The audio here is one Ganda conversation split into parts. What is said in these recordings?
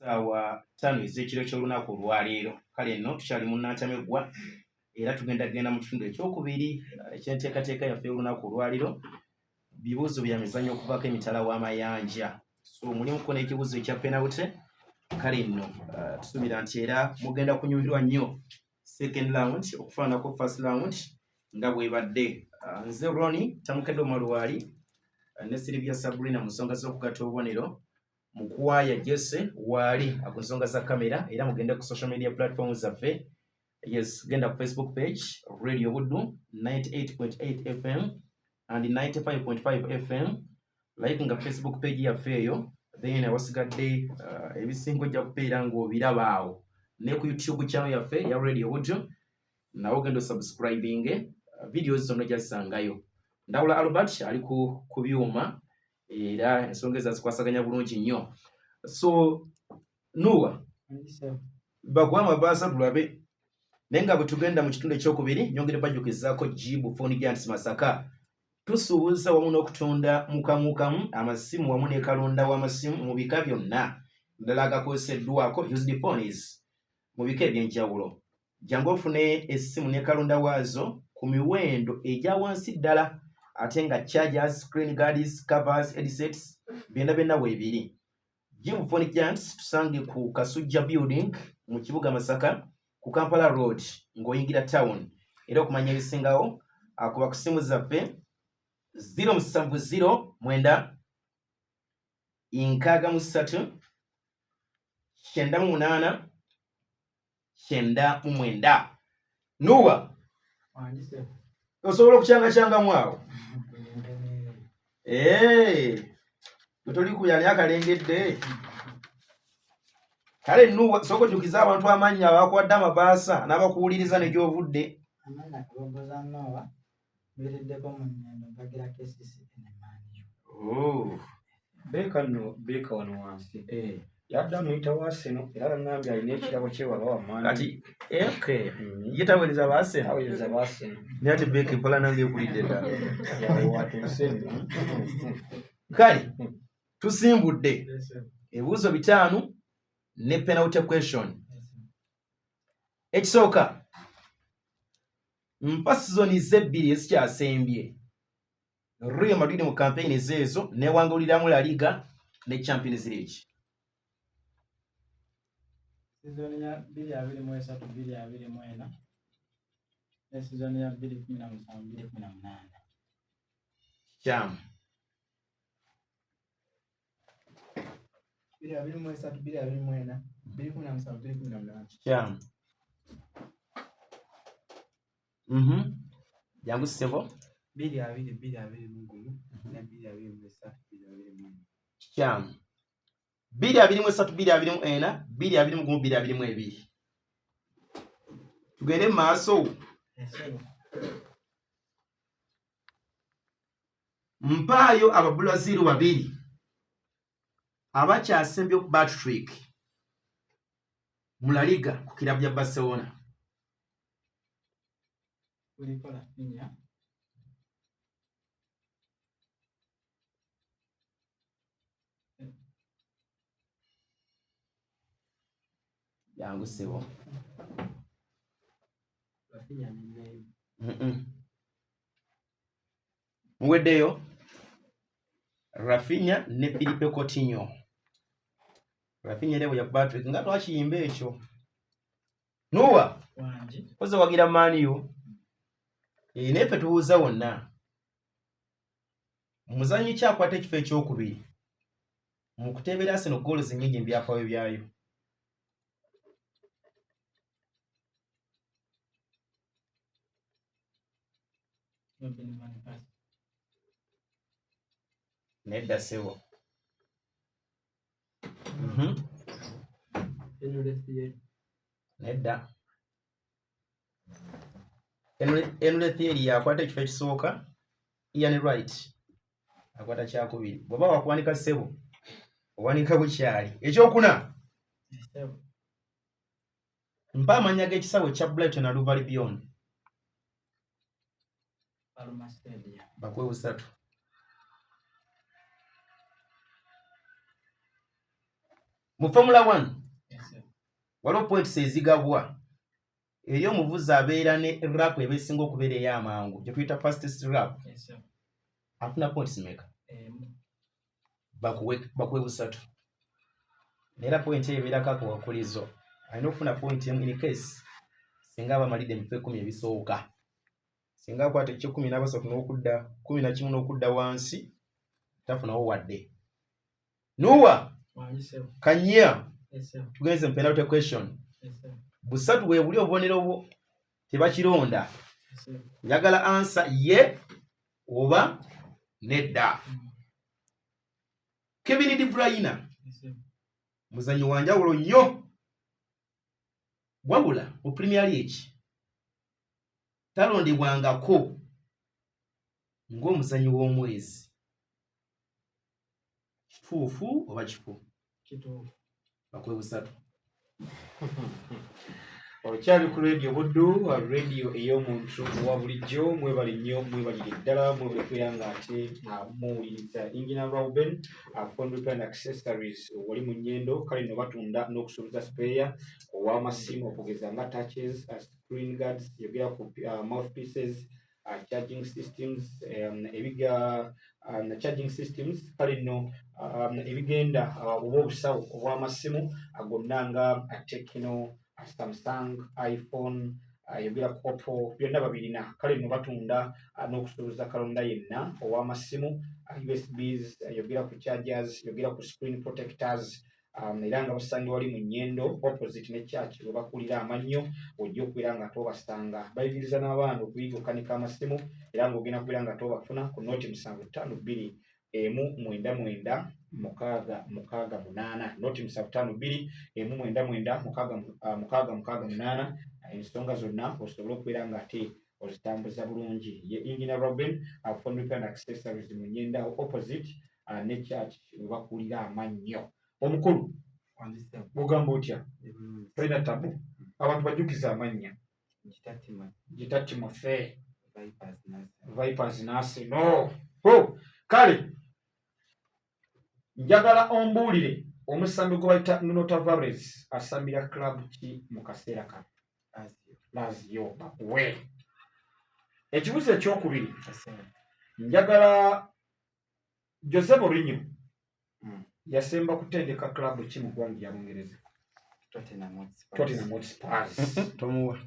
Sawa 5 ez'ekiro ky'olunaku olwaleero. Kale nno tukyali mu Nantameggwa era tugenda mu kitundu ekyokubiri eky'enteekateeka yaffe y'olunaku olwaleero. Bibuuzo bya mizannyo okuvaako emitala w'amayanja. So mulimuko n'ekibuuzo ekya penalty. Kale nno tusuubira nti era mugenda kunyumirwa nnyo second round okufaanako first round nga bw'ebadde. Nze Ronnie Tamukedde Malwali ne Sylvia Sabrina mu nsonga z'okugatta obubonero. Mukwaya Jesse wali ku nsonga za kamera era mugende ku social media platforms zaffe. Yes, genda ku Facebook page Radio Buddu 98.8 FM and 95.5 FM. Like nga Facebook page yaffe eyo. Then awasigadde ebisingo ojja kubeera ng'obiraba awo. Ne ku YouTube channel yaffe ya Radio Buddu nawo genda subscribing videos zonna ojjazisangayo. Ndawula Albert ali ku byuma era ensonga ezazikwasaganya bulungi nnyo. So Nuwa bakuwa amabaasa tulabe naye nga bwe tugenda mu kitundu ekyokubiri nyongere bajjukizaako Jibu Phone Giants Masaka. Tusuubuza wamu n'okutunda mukamukamu amasimu wamu ne kalonda w'amasimu mu bika byonna ddala agakozeseddwako used phones mu bika eby'enjawulo. Jangu ofune essimu ne kalonda waazo ku miwendo egya wansi ddala ate nga chargers, screen guards, covers, headsets byonna weebiri. Jibu Phone Giants tusange ku Kasujja building mu kibuga Masaka ku Kampala Road ng'oyingira town. Era okumanya ebisingawo akuba ku simu zaffe 070 mwenda inkaaga mu 3 kyenda mu 8 kyenda mu 9. Nuwa osobola okukyanga mwawo toli kuyani akalengedde. Kale Nuwa soko jukiza abantu amannya abakuwadde amabaasa n'abakuwuliriza ne gy'ovudde. Beka wano wansi yadda muyita waaseno era ngambye alina ekirabo kye waba wamaanyi kati yetaweereza baaseno naye ate Beka empola nange ekulidde ddala. Kale tusimbudde ebibuuzo 5 ne penalty question. Ekisooka mpa sizoni z'ebbiri ezikyasembye Real Madrid mu campaign ezo newanguliramu La Liga ne Champions League. Sizoni ya 2023-2024 ne sizoni ya 2017-2018. Cham 2023-2024 2017-2018. Cham jangu sebo 2021 ne 2023-2024. Cham 2023-2024 2021-2022. Tugende maaso. Mpaayo Ababrazil 2 abakyasembye ku hat-trick mu La Liga ku kirabu ya Barcelona. Yangu sebo. Muweddeyo Rafinha ne Philippe Coutinho. Rafinha leo ya Patrick nga twakiyimba ekyo. Nuwa oze wagira Maniyo nefe tuwuza wonna muzanyi kyakwata ekifo ekyokubiri mu kutebera Arsenal goal zinnyingi mu byafaayo byayo. Nedda sebo. Nedda Enule Thierry yakwata ekifo ekisooka. Ian Wright akwata kyakubiri. Bw'oba wakuwanika sebo owanika bukyali. Ekyokuna mpa amannya g'ekisawe kya Brighton na Hove Albion. Bakwe 3. mu Formula 1 Yes, sir. waliwo points ezigabwa eri omuvuzi abeera ne lap ebeesinga okubeera ey'amangu gye tuyita fastest lap Yes, sir. afuna points meka bakuwe 3 era point eyo ebeerako akawakulizo alina okufuna point emu in case singa abamalidde mu 10 ebisooka singa akwata ekyo 13 n'okudda 11 n'okudda wansi tafunawo wadde nuwa kanya Yes, sir. tugenze mu penalty question Yes, sir. busatu bwe buli obubonero bwo tebakironda Yes, sir. njagala ansa ye oba nedda. Kevin De Bruyne Yes, sir. muzannyo wa njawulo nnyo wabula mu Premier League talondebwangako ng'omuzannyi w'omwezi. Kituufu oba kifu? Kituufu. Bakuwe busatu. Okyali ku radio Buddu, radio ey'omuntu owa bulijjo. Mwebali nnyo, mwebalire ddala, mwebalire ng'ate muwuliriza Engineer Reuben Fondo Plan Accessories. Wali mu nnyendo kale no batunda n'okusuubiza spare ow'amasimu okugeza nga touches, screen guards, yogera ku mouthpieces, charging systems, ebiga charging systems kale no ebigenda oba obusawo obw'amasimu gonna nga Tecno, Samsung, iPhone, yogera ku Oppo, byonna babirina. Kale no batunda n'okusuubiza kalonda yenna ow'amasimu, USBs, yogera ku chargers, yogera ku screen protectors, era nga basanga wali mu nnyendo opposite ne church we bakulira amannyo ojja okubeera nga tobasanga. Bayigiriza n'abaana okuyiga okukanika amasimu era ng'ogenda kubeera nga tobafuna ku nooti 7521 9968 nooti 75219968. Ensonga zonna osobola okubeera nga ate ozitambuza bulungi. Ye Engineer Reuben Fondo Plan Accessories mu nnyenda opposite ne church we bakulira amannyo. Omukulu bugamba otya? Tolina tabu abantu bajjukiza amannya Gita Timothy Vipers Nasi no. Kale njagala ombuulire omusambi gwe bayita Nuno Tavares asambira club ki mu kaseera kano? Lazio bakuwe. Ekibuzo ekyokubiri njagala Jose Mourinho yasemba kutendeka club ki mu ggwanga lya Bungereza? Tottenham Hotspur. Tomuwa.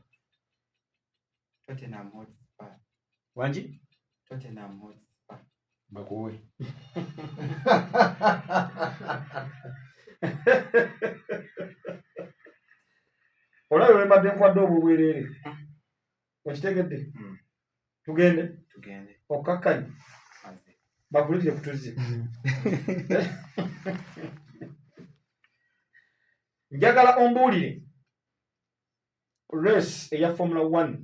Tottenham Hotspur. Wangi? Tottenham Hotspur. Bakuwe. Olabye bwe mbadde nkwadde obubwereere. Okitegedde? Tugende? Okkakkanye? Bakulitire kutuze. Njagala ombuulire race eya Formula 1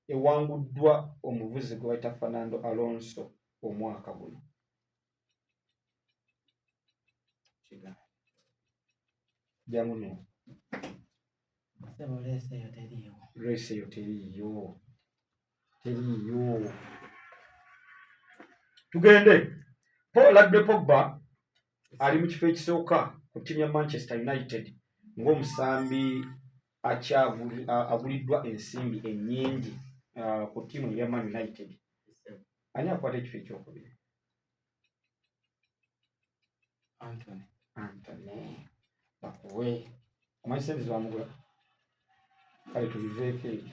ewanguddwa omuvuzi gwe bayita Fernando Alonso omwaka guno. Jamuno. Race eyo teriiyo. Tugende. Paul Pogba ali mu kifo ekisooka ku ttiimu ya Manchester United ng'omusambi aguliddwa ensimbi ennyingi ku ttiimu ya Man United. Ani akwata ekifo ekyokubiri? Anthony. Bakuwe. Omanyi sente ze bamugula? Kale tubiveeko ebyo.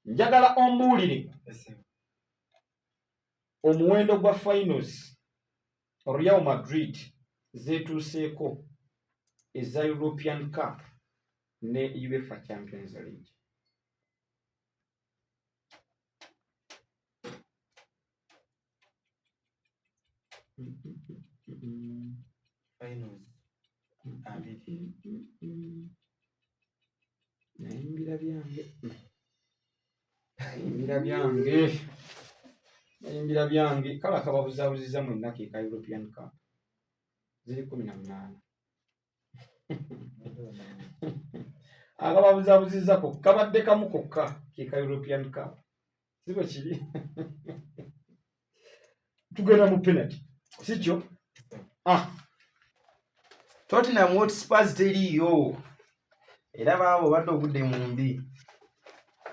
Njagala ombuulire omuwendo gwa finals Real Madrid zeetuuseeko eza European Cup ne UEFA Champions League. Nayimbira byange kale akababuzaabuziza mwenna ke ka European Cup ziri 18 akababuzaabuzizako kabadde kamu kokka ke ka European Cup sibo kiri. Tugenda mu penalty sikyo? Tottenham Hotspurs teriiyo era baabo badde obudde mu mbi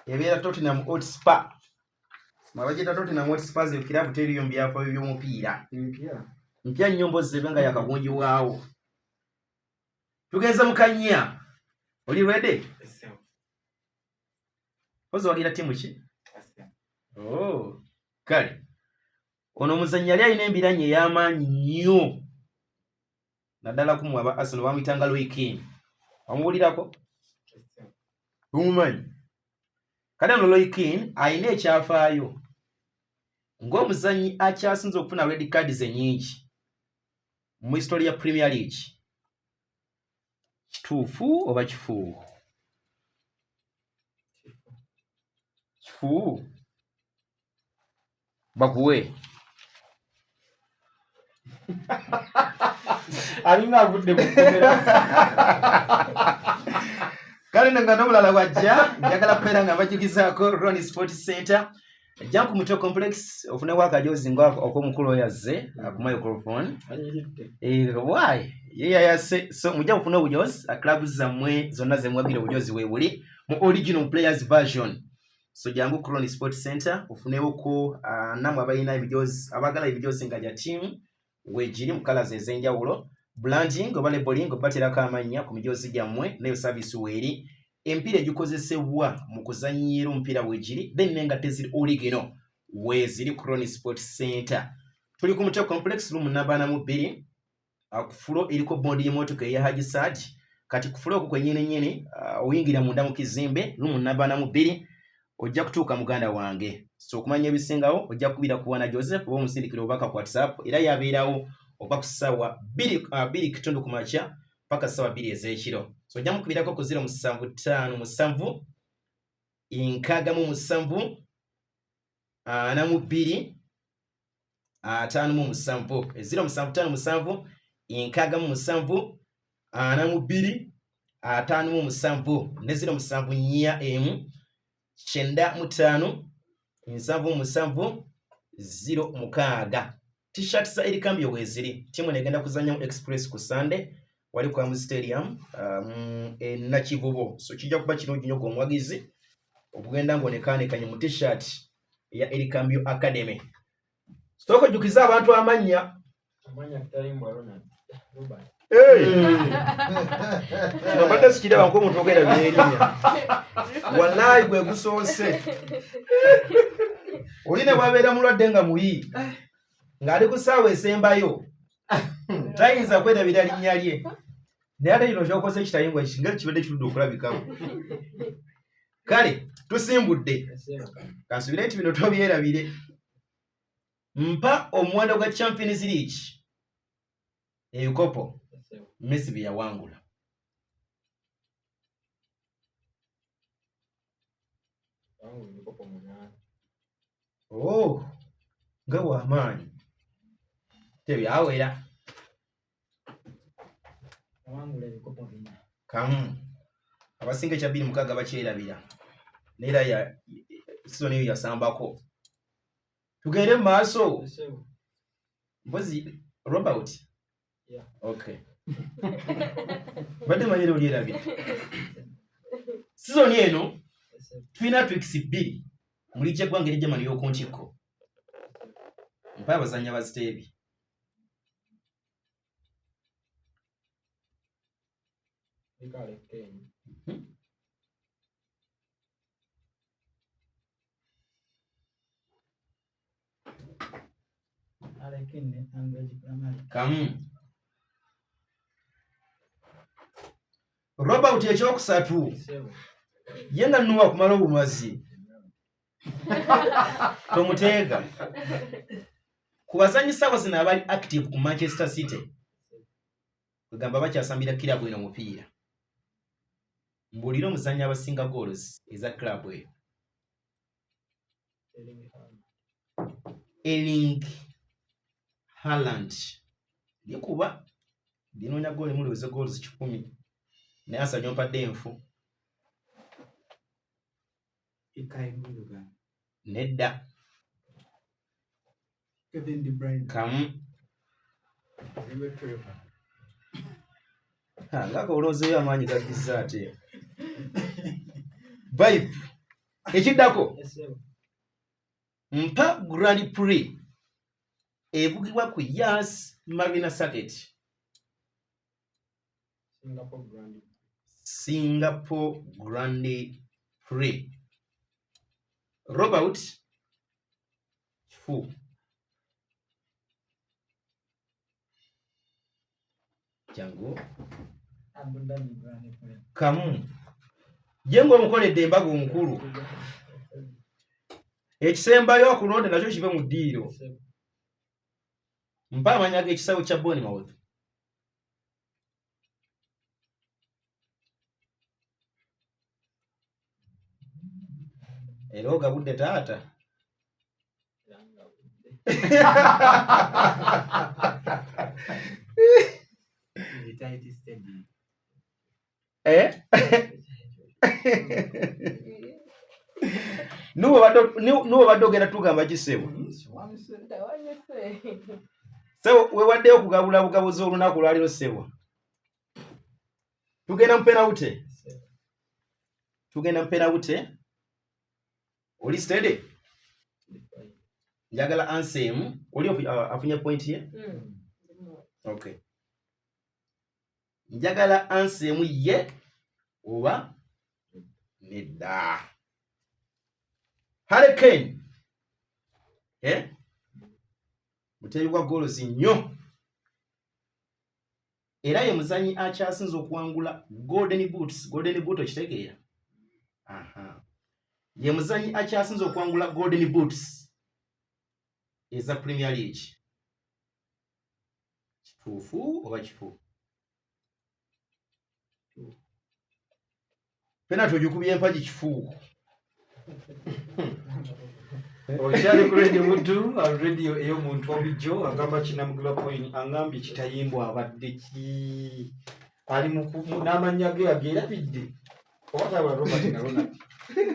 ebeera Tottenham Hotspur mabagita Tottenham Hotspurs ekirabu teriiyo mu byafaayo by'omupiira mpya nnyo mbozzi ebe nga yakagunjibwawo tugenze mu kannya oli ready pozi wagira ttiimu ki kale ono omuzannyi yali alina embiranye ey'amaanyi nnyo naddala ku mwe aba Arsenal bamuyitanga Roy Keane wamuwulirako tumumanyi kale ono Roy Keane alina ekyafaayo ng'omuzannyi akyasinze okufuna red cards ennyingi mu history ya Premier League kituufu oba kifuuwu kifuuwu bakuwe alina avudde mu kkomera kale nga n'obulala bwajja njagala kubeera nga bajugizaako Ronnie Sports Center ajja ku Muto Complex ofunewo akajozi ng'ak'omukulu oyo azze ku microphone why yeyayase so mujja kufuna obujozi club zammwe zonna zemwagira obujozi weebuli mu original players version so jangu ku Ronnie Sports Center ofunewoko namwe abalina ebijozi abagala ebijozi nga ja team weegiri mu colours ez'enjawulo branding oba labeling obaterako amannya ku mijozi gyammwe nayo service weeri empiira egikozesebwa mu kuzannyira omupiira weegiri then nengatte ziri original weeziri ku Ronnie Sports Center tuli ku Muto Complex room namba 42 ku fulo eriko bondi y'emmotoka eya Haji Saad kati ku fulo okwo kwennyini oyingira munda mu kizimbe room namba 2 ojja kutuuka muganda wange so okumanya ebisingawo ojja kubira ku Wana Joseph oba omusindikira obubaka ku WhatsApp era yabeerawo oba ku ssaawa 2 ku makya paka ssaawa 2 ez'ekiro so ojja mukubirako ku 075 57 42 57 075 57 42 57 ne 074 Chenda mutano nsavu musanvu 06 t-shirt za Erikambyo weziri timu negenda kuzanya mu Express ku Sunday wali ku Amu Stadium na Kivubo so kijja kuba kirungi nnyo omwagizi okugenda ng'onekaanekanye mu t-shirt ya Erikambyo Academy stoko jukiza abantu amanya kutalimbwa Ronald Robert Nobadde sikiraba nk'omuntu ogenda by'erinnya wallahi gwe gusoose oli ne bwabeera mulwadde nga muyi ng'ali ku ssaawa esembayo tayinza kwerabira linnya lye naye ate kino ky'okoze ekitayingwa nga kibadde kirudde okulabikako kale tusimbudde kansubire nti bino tobyerabire mpa omuwendo gwa Champions League ebikopo Messi bye yawangula nga w'amaanyi tebyawera kamu abasinga ekya 26 bakyerabira neera sizoni eyo yasambako tugende mu maaso mpozi Robert okay badde manyere olyerabira sizoni eno tulina twikisi 2 muli gy'eggwanga eri Germany y'oku ntikko mpa abazannya baziteebi kamu Robert ekyokusatu ye nga nnuwa kumala obumazi tomuteega ku bazanyi ssaawa zino abali active ku Manchester City kwegamba bakyasambira kirabu eno omupiira mbuulira omuzannyi abasinga goals eza kirabu eyo Erling Haaland likuba linoonya gooli muloweze goals 10 naye asajja ompadde enfu nedda Kevin De Bruyne kamu Ngako oloozeeyo amaanyi gagizza ate. Vibe. Ekiddako. Mpa Grand Prix evugibwa ku Yas Marina Circuit. Singapore Grand Prix. Robert Fu. Jango. Kamu. Jengo omukoledde embaga onkulu. Ekisembayo okulonda nakyo kibe mu ddiiro. Mpa amanya g'ekisawo kya Bournemouth. Era ogabudde taata. Nuwo badde ogenda tugamba kisebo. Sebo wewaddeyo okugabula bugabuzi olunaku lwaliro sebo. Tugenda mu penalty. Oli steady? Njagala Ansem. Oli afunye point ye? Okay. Njagala Ansem ye oba nedda. Harry Kane. Mutebi gwa goals nnyo. Era ye muzanyi akyasinze okuwangula Golden Boots. Golden Boot okitegeera? Ye muzanyi akyasinze okuwangula Golden Boots eza Premier League. Kifuufu oba kifu? Penalty ogikubye empagi kifuufu. Okyali ku Radio Buddu, radio ey'omuntu obijjo agamba Kinamugula Point angambye kitayimbwa abadde ki ali n'amannya ge ageerabidde obataba Robert na Ronald.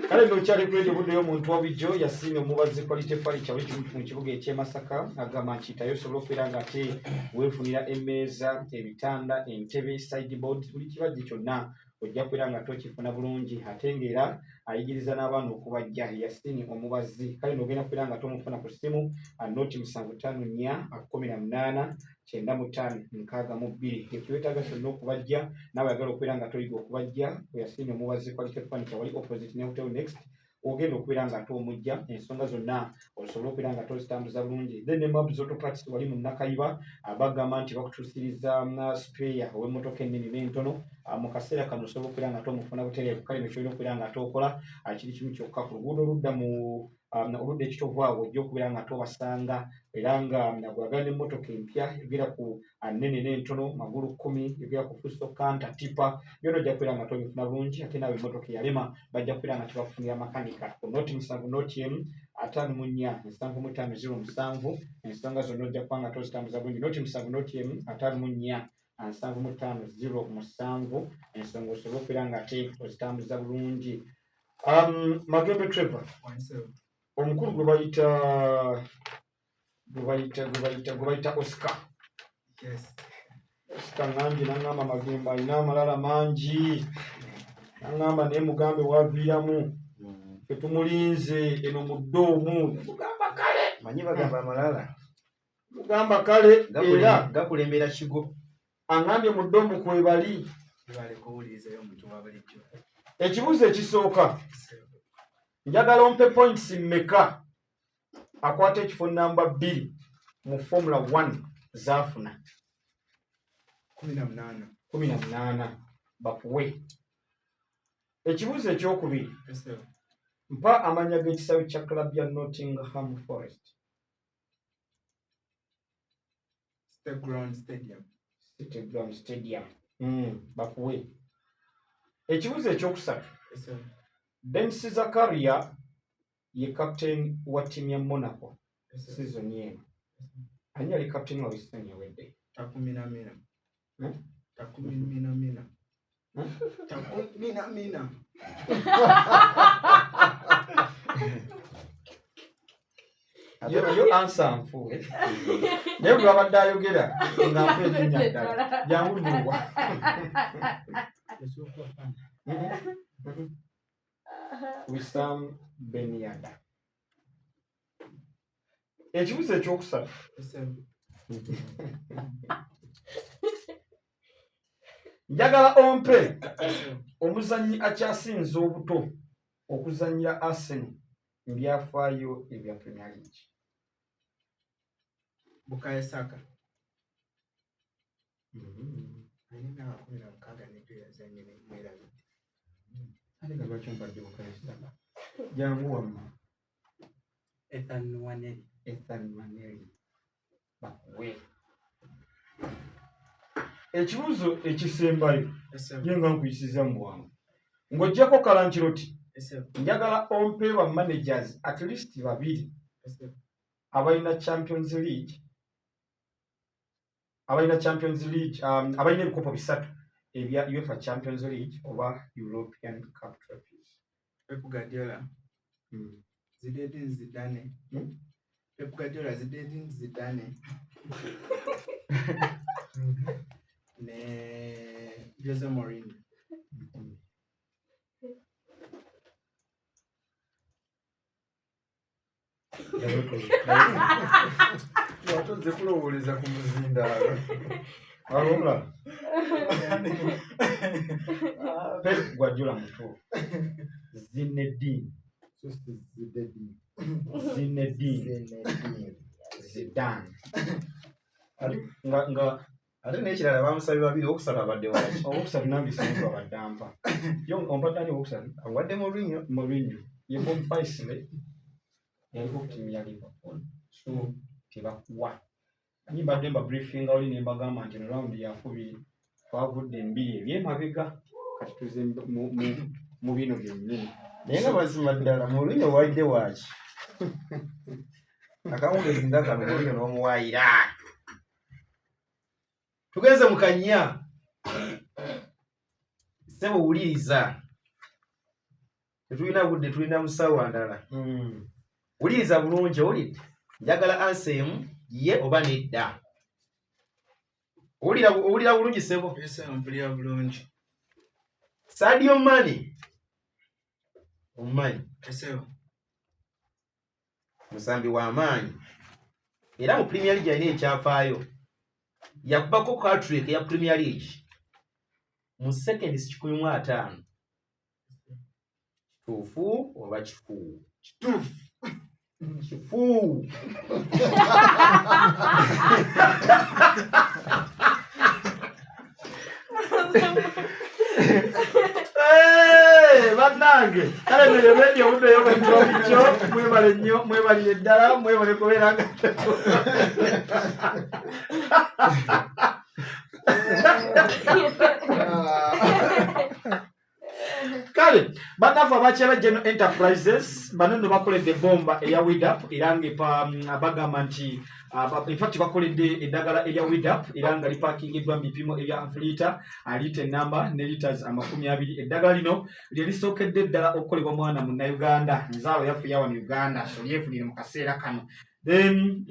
Kale n'okyali ku Radio Buddu ey'omuntu obijjo yasiimye omubazi Quality Furniture mu kibuga eky'e Masaka agamba nkiyitayo osobola okubeera ng'ate weefunira emmeeza, ebitanda, entebe, sideboard, buli kibajje kyonna ojja kubeera nga tokifuna bulungi ate ng'era ayigiriza n'abaana okubajja. Yasiimye omubazi. Kale n'ogenda kubeera nga tomufuna ku ssimu noti 7548956562. Ekiwetaaga kyonna okubajja naawe ayagala okubeera nga toyiga okubajja yasiimye omubazi Quality Furniture wali opposite ne Hotel Next. Ogenda okubeera nga tomujja ensonga zonna osobola okubeera nga tozitambuza bulungi. Then ne Mabs Auto Parts wali mu Nakayiba abagamba nti bakutuusiriza spare ow'emmotoka ennene n'entono mu kaseera kano osobola okubeera nga tomufuna butereevu. Kale nekyolina okubeera nga tookola kiri kimu kyokka ku luguudo oludda mu oludda ekitovu awo ojja okubeera nga tobasanga era nga bwagala n'emmotoka empya yogera ku nnene n'entono magulu 10 yogera ku fuso kanta tipa byonna ojja kubeera nga tobifuna bulungi ate naawe emmotoka eyalema bajja kubeera nga tebakufunira makanika ku noti 7 noti emu 547507 ensonga zonna ojja kuba nga tozitambuza bulungi. Noti 7 noti emu 547507 ensonga osobola okubeera nga ate ozitambuza bulungi. Magembe Trevor omukulu gwe bayita Oscar. Oscar ngambye nangamba Magembe alina amalala mangi nangamba naye mugambe waviiramu fe tumulinze eno mu ddoomu mugamba kale Manyi bagamba amalala. mugamba kale era gakulembera kigo. angambye mu ddoomu kwebali. Ekibuuzo ekisooka njagala ompe points mmeka akwata ekifo namba 2 mu Formula 1 zaafuna? 18 bakuwe. Ekibuuzo ekyokubiri mpa amanya g'ekisawe kya club ya Nottingham Forest. City Ground Stadium. Bakuwe. Ekibuuzo ekyokusatu Denis Zakaria ye captain wa timu ya Monaco season yeno. Ani yali captain wa season yawedde? Takuminamina. yo answer nfuwe naye bwe babadde ayogera nga mpa erinnya ddala jangu nnuwa Wissam Ben Yada. Ekibuuzo ekyokusatu njagala ompe omuzannyi akyasinze obuto okuzannyira Arsenal mu byafaayo ebya Premier League. Bukayo Saka. Alina 16 n'ebyo yazannye n'emwerabi. Ate nga lwaki ompadde Bukayo Saka? Jangu wamma. Ethan Nwaneri. Bakuwe. Ekibuuzo ekisembayo ye nga nkuyisiza mu bwangu. Ng'oggyako Kalankiroti. Njagala ompe ba managers at least babiri abalina Champions League abalina ebikopo bisatu ebya UEFA Champions League oba European Cup trophies. Pep Guardiola. Zinedine Zidane. Pep Guardiola, Zinedine Zidane. Ne Jose Mourinho. Watoze kulowooleza ku muzindaalo. Alomla. Pep Guardiola mutuufu. Zinedine Zidane. Nga ate n'ekirala bamusabye babiri okusatu abadde waki okusatu nambisinga abadde ampa. Yo ompatani okusatu awadde Mourinho ye Bob Paisley yaliko ku ttiimu ya Liverpool. So tebakuwa. Ani mbadde mba briefing oli ne mbagamba nti round yakubiri twavudde mbiri ebyemabega kati tuze mu bino byennyini. naye nga mazima ddala Mourinho waidde waki akawungezi nga kano Mourinho n'omuwaayira tugenze mu kannya ssebo wuliriza tetulina budde tulina musawo ndala wuliriza bulungi owulidde njagala ansem ye oba nedda owulira bulungi ssebo Mpulira bulungi. Sadio Mane omumanyi musambi w'amaanyi era mu Premier League alina ekyafaayo yakubako hat-trick ya Premier League mu seconds 15 kituufu oba kifuu kifuu bannange kale mwerebedde obudde yobwentobico mwebale nnyo mwebalire ddala mwebale kubeera nga kale bannaffe abakyala General Enterprises bano nno bakoledde bomba eya WIDAP era nga bagamba nti infact bakoledde eddagala erya WIDAP era nga lipakingiddwa mu bipimo ebya lita alita enamba ne litas 20. Eddagala lino lye lisookedde ddala okukolebwa mwana munnayuganda nzaalo yaffe yawa mu Uganda so lyefunire mu kaseera kano. Then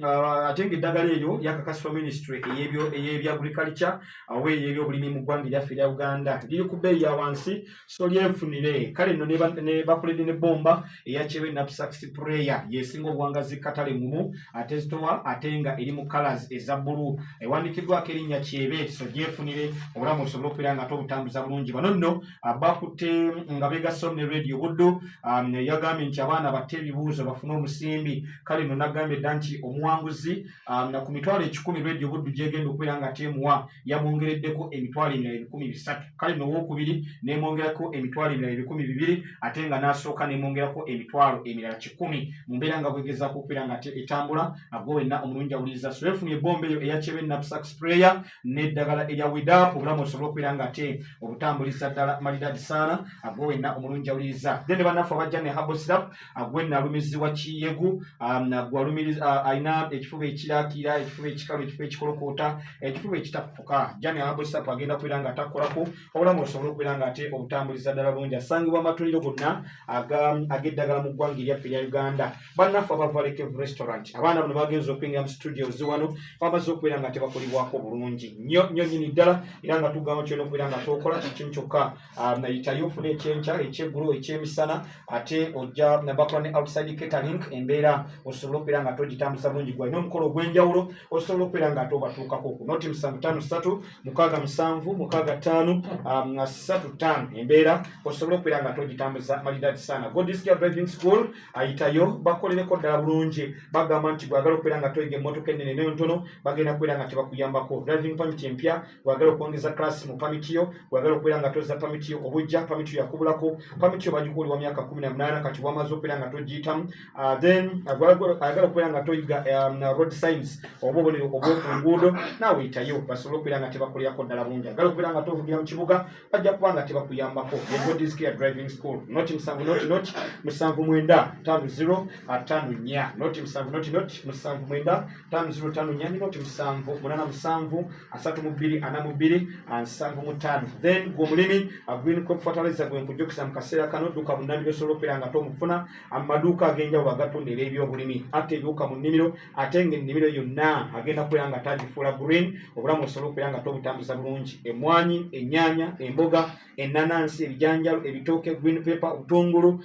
ate nga eddagala eryo lyakakasibwa ministry ey'ebya agriculture awe ey'ebyobulimi mu ggwanga lyaffe erya Uganda liri ku bbeeyi ya wansi so lyefunire. Kale nno ne bakoledde ne bomba eya Chebe knapsack sprayer yesinga obuwangazi katale mumu ate zitowa ate nga eri mu colors eza bbulu ewandikiddwako erinnya Chebe so lyefunire obulamu osobole okubeera nga ate obutambuza bulungi. Bano nno bakutte nga beegasso ne radio Buddu yagambye nti abaana batte ebibuuzo bafune omusimbi. Kale nno nagambye nti omuwanguzi na ku mitwalo 10 radio Buddu gyegenda okubeera nga temuwa yamwongereddeko emitwalo 200,000. Kale nno owookubiri nemwongerako emitwalo 200,000 ate nga n'asooka nemwongerako emitwalo 110 mu mbeera nga bwegezaako okubeera nga etambula agwo wenna omulungi awuliriza. So yefunye ebomba eyo eya Chebe knapsack sprayer n'eddagala erya WIDAP obulamu osobole okubeera nga ate obutambuliza ddala malidadi saana agwo wenna omulungi awuliriza. Then bannaffe abajja ne Herbal Syrup agwo wenna alumizibwa Kiyegu gwalumiriza alina ekifuba ekirakira, ekifuba ekikalu, ekifuba ekikolokoota, ekifuba ekitafuka. Jani Herbal agenda kubeera nga atakolako obulamu osobole okubeera nga ate obutambuliza ddala bulungi. Asangibwa amatuliro gonna ag'eddagala mu ggwanga eryaffe erya Uganda. Bannaffe abava Lekevu Restaurant, abaana bano bagenza okuyingira mu studios wano, bamaze okubeera nga tebakolebwako bulungi nnyo nnyini ddala, era nga tugamba kyona okubeera nga tokola kikimu kyokka. Nayitayo ofune ekyenkya, ekyeggulo, ekyemisana, ate ojja bakola ne outside catering, embeera osobola okubeera nga togitambuza bulungi. Gwalina omukolo ogw'enjawulo osobola okubeera nga ate obatuukako ku noti 753 67 65 35 embeera osobola okubeera nga togitambuza malidadi sana. Godiskia Driving School ayitayo bakolereko ddala bulungi, bagamba nti gwagala okubeera nga toyiga emmotoka ennene n'entono bagenda kubeera nga tebakuyambako. Driving permit empya, gwagala okwongeza class mu permit yo, gwagala okubeera nga tozza permit yo obujja, permit yo yakubulako, permit yo bagikuulibwa myaka 18 kati wamaze okubeera nga togiyitamu. Then agala okubeera nga toyiga road signs oba obubonero obw'oku nguudo, naawe yitayo basobole okubeera nga tebakolerako ddala bulungi. Agala okubeera nga tovugira mu kibuga bajja kuba nga tebakuyambako. Godiskia Driving School, noti 75054 noti 75054 noti 7873242 then gw'omulimi Green Crop Fertilizer gwe nkujjukisa mu kaseera kano dduuka mu nnimiro osobola okubeera nga tomufuna amaduuka ag'enjawulo agatundira ebyobulimi, ate ebyuka mu nnimiro, ate ng'ennimiro yonna agenda kubeera nga tagifuula green, obulamu osobola okubeera nga tobutambuza bulungi. Emmwanyi, ennyaanya, emboga, ennanansi, ebijanjalo, ebitooke, green pepper, obutungulu,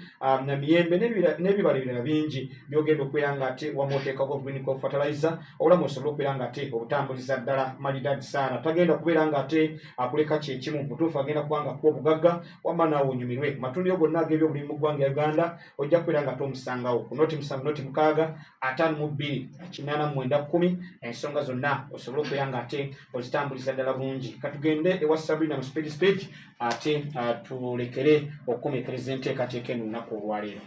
miyembe n'ebibala ebirala bingi byogenda okubeera nga ate wamu oteekako Green Crop Fertilizer, obulamu osobola okubeera nga ate obutambuliza ddala malidadi saana. Tagenda kubeera nga ate akuleka kyekimu, mutuufu agenda kuba nga kuba obugagga wamma naawe onyumirwe. Matundiro gonna ag'ebyobulimi mu ggwanga ya Uganda ojja kubeera nga tomusangawo ku noti 7 noti 6 52 89 10. Ensonga zonna osobola okubeera nga ate ozitambuliza ddala bulungi. Katugende ewa Sabrina mu speed ate tulekere okukomekereza enteekateeka eno lunaku olwaleero.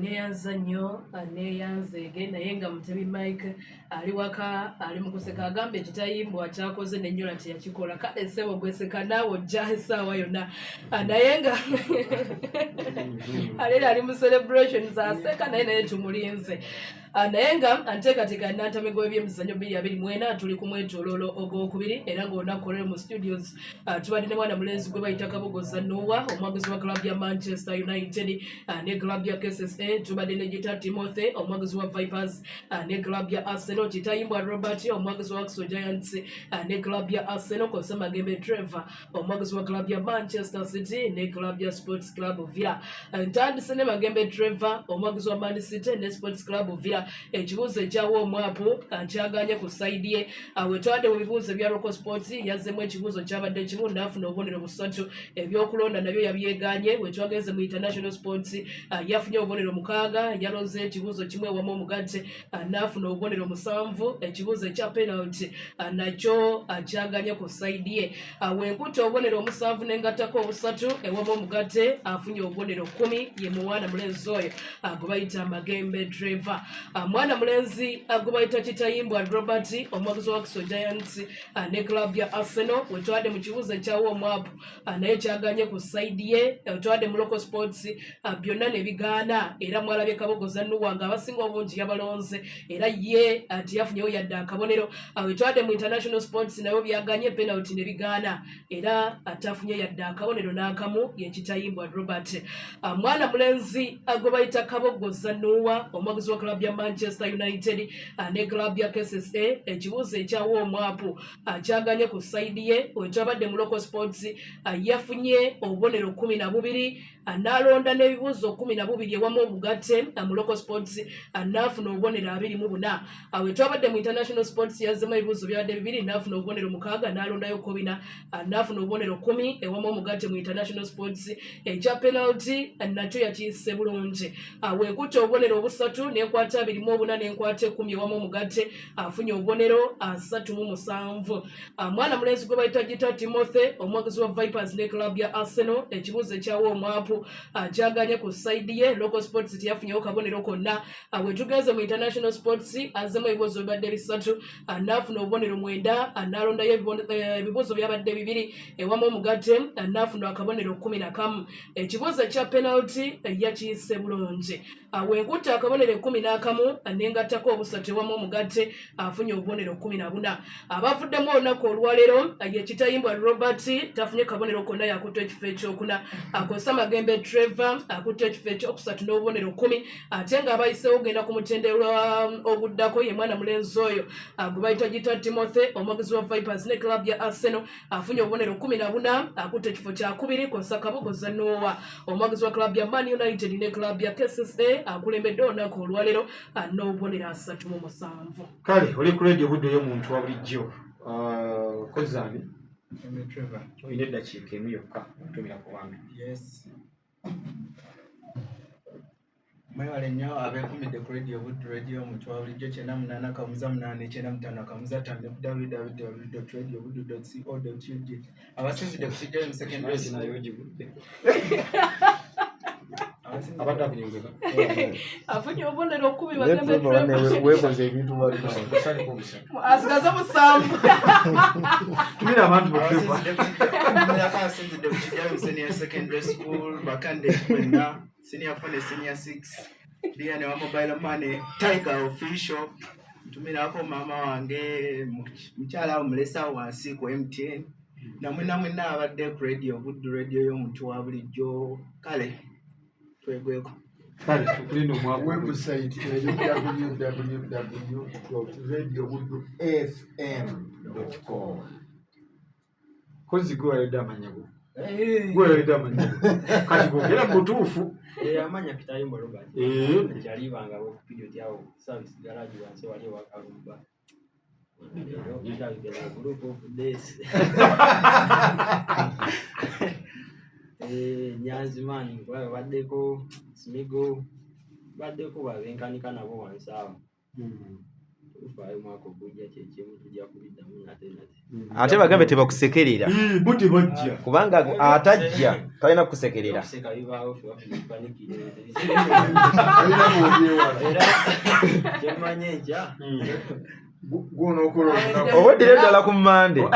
Neyanza nnyo neyanzeege naye nga mutebi Mike ali waka ali mu kuseka agamba ekitayimbwa kyakoze n'ennyola teyakikola. Kale ssebo gweseka naawe ojja essaawa yonna naye nga ali mu celebrations aseka naye tumulinze. Naye nga nteekateeka nnantamego w'ebyemizannyo 2024 tuli ku mwetooloolo ogwokubiri era ng'olunaku olwaleero mu studios tubadde ne mwana mulenzi gwe bayita Kabogoza Noah, omwaguzi wa club ya Manchester United ne club ya KSSA, tubadde ne Gita Timothy omwaguzi wa Vipers ne club ya Arsenal, Kitayimbwa Robert omwaguzi wa Oxford Giants ne club ya Arsenal, Kosa Magembe Trevor omwaguzi wa club ya Manchester City ne club ya Sports Club Villa. Ntandise ne Magembe Trevor omwaguzi wa Man City ne Sports Club Villa. Ekibuuzo ekyawa omwapu kyaganye ku sayidi ye. Wetwadde mu bibuuzo bya Local Sports yazzemu ekibuuzo kyabadde kimu n'afuna obubonero busatu. Ebyokulonda nabyo yabyeganye. Wetwagenze mu International Sports yafunye obubonero 6, yaloze ekibuuzo kimu ewamu omugatte n'afuna obubonero 7. Ekibuuzo ekya penalty nakyo kyaganye ku sayidi ye. Wenkutte obubonero 7 n'engattako 3 ewamu omugatte afunye obubonero 10. Ye mwana mulenzi oyo gwe bayita Magembe Trevor. Mwana mulenzi gwe bayita Kitayimbwa Robert omwaguzi wa Oxford Giants ne club ya Arsenal. Wetwadde mu kibuuzo ekyawa omwapu naye kyaganye ku sayidi ye. Wetwadde mu Local Sports byonna ne bigaana era mwalabye Kabogoza Noah nga abasinga obungi yabalonze era ye tiyafunyewo yadde akabonero. Wetwadde mu International Sports nayo byaganye penalty ne bigaana era atafunye yadde akabonero n'akamu ye Kitayimbwa Robert. Mwana mulenzi gwe bayita Kabogoza Noah omwaguzi wa club ya Manchester United ne club ya KSSA, ekibuuzo ekyawa omwapu kyaganye ku sayidi ye. Wetwabadde mu Local Sports yafunye obubonero 12 n'alonda n'ebibuuzo 12 ewamu omugatte. Mu Local Sports n'afuna obubonero 24. Wetwabadde mu International Sports yazzemu ebibuuzo byabadde 2 n'afuna obubonero 6 n'alondayo 9 n'afuna obubonero 10 ewamu omugatte mu International Sports. Ekya penalty nakyo yakiyise bulungi. Wenkutte obubonero 3 n'enkwata 24 n'enkwata 10 ewamu omugatte afunye obubonero 37. Mwana mulenzi gwe bayita Gita Timothy omwaguzi wa Vipers ne club ya Arsenal, ekibuuzo ekyawa omwapu kyaganye ku sayidi ye. Local Sports teyafunyewo kabonero konna. Wetugenze mu International Sports azzemu ebibuuzo bibadde 3 n'afuna obubonero 9 n'alondayo ebibuuzo byabadde 2 ewamu omugatte n'afuna akabonero 11. Ekibuuzo ekya penalty yakiyise bulungi. Wenkutte akabonero 11 amu nengattako obusatu ewamu omugatte afunye obubonero 14. Abavuddemu olunaku olwaleero ye Kitayimbwa Robert tafunye kabonero konna yakutte ekifo ekyokuna. Akosa Magembe Trevor akutte ekifo ekyokusatu n'obubonero 10 ate ng'abayiseewo ogenda ku mutenderwa oguddako ye mwana mulenzi oyo gwe bayita Gita Timothy omwagizi wa Vipers ne club ya Arsenal afunye obubonero 14 akutte ekifo kya 2 kosa Kabogoza Noah omwagizi wa club ya Man United ne club ya KCCA akulembedde olunaku olwaleero n'obubonero 37. Kale oli ku radio budde y'omuntu wa bulijjo Kozani Trevor. oyina eddakiika emu yokka otumira ku wange. Yes. Mwewale nnyo abeekuumidde ku radio Buddu radio omuntu wa bulijjo 98.8 www.radiobuddu.co.ug abasinzidde ku kijjayo mu secondary school. Abadde akunyongera. Afunye obubonero 10 Magembe Trevor. weekoze ebintu Asigaze musanvu. Tumira abantu bakwepa. Abasinzidde ku kijjayo mu senior secondary school bakande kwenna senior 4 ne senior 6 Dia ne wa mobile money Tiger official ntumirako mama wange mukyala omulesa wansi ku MTN namwe abadde ku radio Buddu radio y'omuntu wa bulijjo kale twegweko. Kale tukulina omwaka website www.radiobuddu.fm.com. Kozi gwe wayodde amanyago. Gwe wayodde amanyago. Kati gogera mutuufu. Amanya Kitayimbwa Robert. Kyalibanga ku video yawo service garage wansi wali wakalumba. Group of days. Nyanzimani kwa baddeko Smigo baddeko babenkanika nabo wansi awo. Ufayo mwako kujja kyekyo tujja kubiddamu nate. Ate bagambe tebakusekerera Buti bajja. kubanga atajja talina kusekerera. Kuseka bibaawo ffe bapanikire. Kyemanye nkya. Gw'onookola Oweddire ddala ku Mande.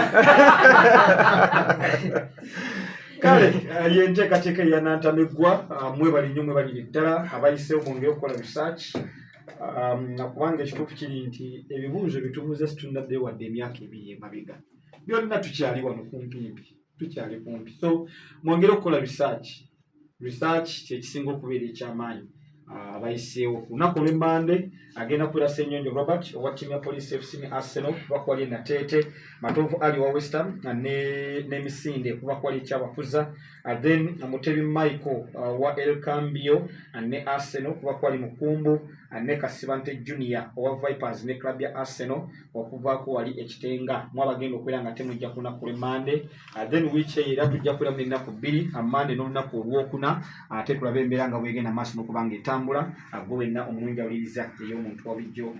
Kale yenteekateeka eyanantamigwa mwebali nnyo mwebalire ddala abayiseewo mwongere okukola research kubanga ekituufu kiri nti ebibuuzo bitubuuza situndadde wadde emyaka 2 emabega byonna tukyali wano kumpimpi tukyali kumpi so mwongere okukola research kyekisinga okubeera ekyamaanyi abayiseewo ku lunaku olw'Emmande agenda kubeera Ssenyonjo Robert owa ttiimu ya Police FC ne Arsenal kuba kwali Nateete Matovu Ali wa Western n'Emisinde kuba kwali Kyabakuza then Mutebi Michael wa El Cambio ne Arsenal kuba kwali Mukumbu ne Kasibante Junior owa Vipers ne club ya Arsenal okuvaako wali Ekitenga mwabagenda okubeera nga temujja ku lunaku olw'Emmande then wiiki era tujja kubeera mu ennaku 2 Amande n'olunaku olwokuna ate tulabe embeera nga bwegenda maaso n'okubanga etambula gwe wenna omulungi awuliriza ey'omuntu wa bulijjo